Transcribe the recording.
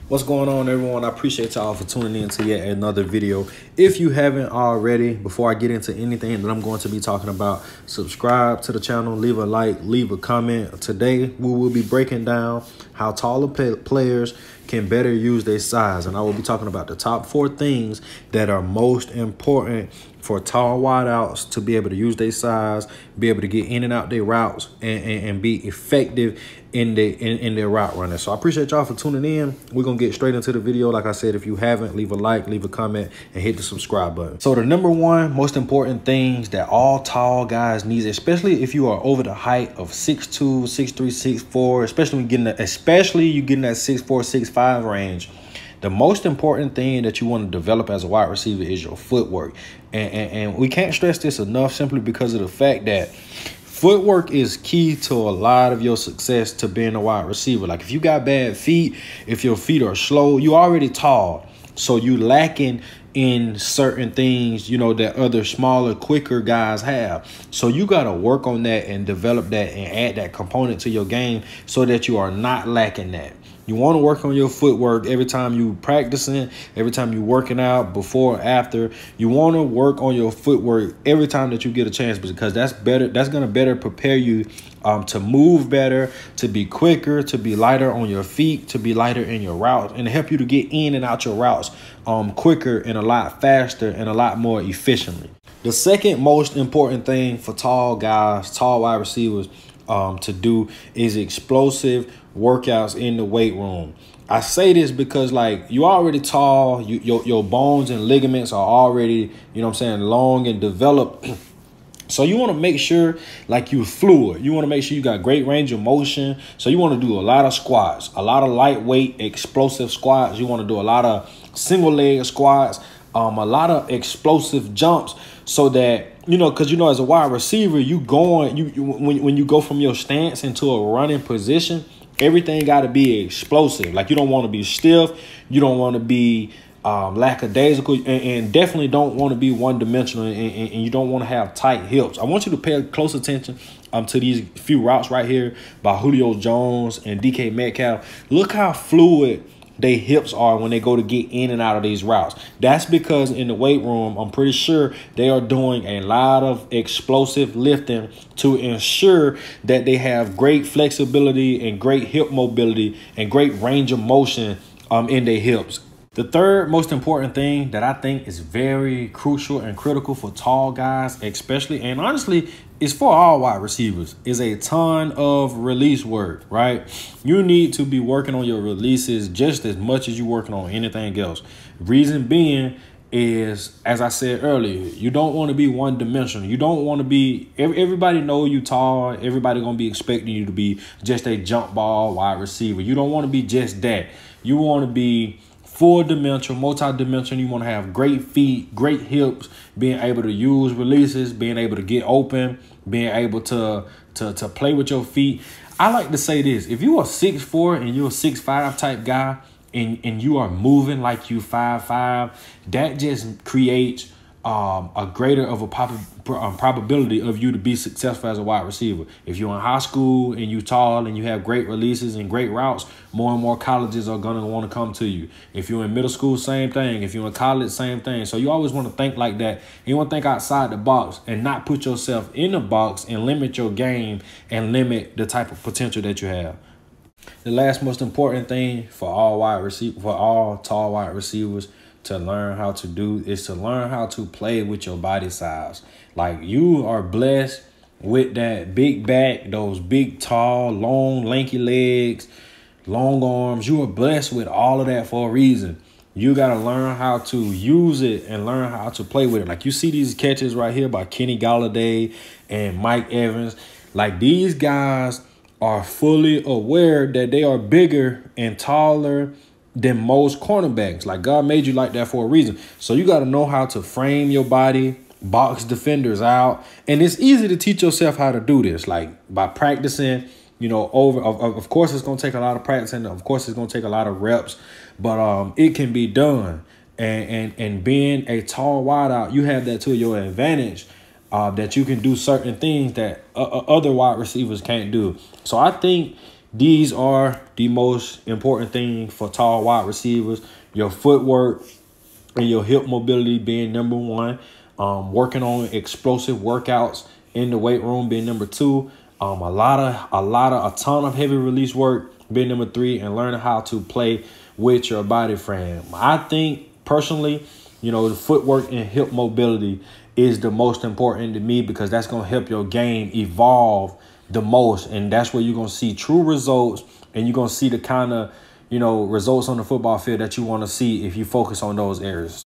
What's going on, everyone? I appreciate y'all for tuning in to yet another video. If you haven't already, before I get into anything that I'm going to be talking about, subscribe to the channel, leave a like, leave a comment. Today, we will be breaking down how taller players can better use their size. And I will be talking about the top 4 things that are most important for tall wideouts to be able to use their size, be able to get in and out their routes, and be effective in their route running. So I appreciate y'all for tuning in. We're gonna get straight into the video. Like I said, if you haven't, leave a like, leave a comment, and hit the subscribe button. So the number 1 most important things that all tall guys need, especially if you are over the height of 6'2", 6'3", 6'4", especially when you're getting that 6'4", 6'5" range. The most important thing that you want to develop as a wide receiver is your footwork. And we can't stress this enough, simply because of the fact that footwork is key to a lot of your success to being a wide receiver. Like if you got bad feet, if your feet are slow, you already tall. So you lacking in certain things, you know, that other smaller, quicker guys have. So you got to work on that and develop that and add that component to your game so that you are not lacking that. You want to work on your footwork every time you practicing, every time you working out, before or after. You want to work on your footwork every time that you get a chance, because that's better. That's going to better prepare you to move better, to be quicker, to be lighter on your feet, to be lighter in your routes, and to help you to get in and out your routes quicker and a lot faster and a lot more efficiently. The second most important thing for tall guys, tall wide receivers, to do is explosive workouts in the weight room. I say this because, like, you already tall, your bones and ligaments are already, you know what I'm saying, long and developed. So you want to make sure, like, you're fluid. You want to make sure you got great range of motion. So you want to do a lot of squats, a lot of lightweight explosive squats. You want to do a lot of single leg squats, a lot of explosive jumps, so that, you know, because, you know, as a wide receiver, when you go from your stance into a running position, everything got to be explosive. Like, you don't want to be stiff. You don't want to be lackadaisical, and definitely don't want to be one-dimensional, and you don't want to have tight hips. I want you to pay close attention to these few routes right here by Julio Jones and DK Metcalf. Look how fluid their hips are when they go to get in and out of these routes. That's because in the weight room, I'm pretty sure they are doing a lot of explosive lifting to ensure that they have great flexibility and great hip mobility and great range of motion in their hips. The third most important thing that I think is very crucial and critical for tall guys, especially, and honestly, is for all wide receivers, is a ton of release work, right? You need to be working on your releases just as much as you're working on anything else. Reason being is, as I said earlier, you don't want to be one-dimensional. You don't want to be, everybody know you tall. Everybody going to be expecting you to be just a jump ball wide receiver. You don't want to be just that. You want to be four-dimensional, multi-dimensional. You want to have great feet, great hips, being able to use releases, being able to get open, being able to play with your feet. I like to say this: if you are 6'4" and you're a 6'5" type guy, and you are moving like you 5'5", that just creates a greater of a probability of you to be successful as a wide receiver. If you're in high school and you tall and you have great releases and great routes, more and more colleges are going to want to come to you. If you're in middle school, same thing. If you're in college, same thing. So you always want to think like that. You want to think outside the box and not put yourself in the box and limit your game and limit the type of potential that you have. The last most important thing for all tall wide receivers to learn how to do is to learn how to play with your body size. Like, you are blessed with that big back, those big, tall, long, lanky legs, long arms. You are blessed with all of that for a reason. You got to learn how to use it and learn how to play with it. Like, you see these catches right here by Kenny Galladay and Mike Evans. Like, these guys are fully aware that they are bigger and taller than most cornerbacks. Like, God made you like that for a reason. So you got to know how to frame your body, box defenders out. And it's easy to teach yourself how to do this, like by practicing, you know, of course, it's going to take a lot of practice, and of course, it's going to take a lot of reps, but it can be done. And being a tall wideout, you have that to your advantage, that you can do certain things that other wide receivers can't do. So I think these are the most important thing for tall wide receivers. Your footwork and your hip mobility being number one. Working on explosive workouts in the weight room being number two. A ton of heavy release work being number three, and learning how to play with your body frame. I think personally, the footwork and hip mobility is the most important to me, because that's going to help your game evolve the most. And that's where you're going to see true results, and you're going to see the kind of, results on the football field that you want to see if you focus on those areas.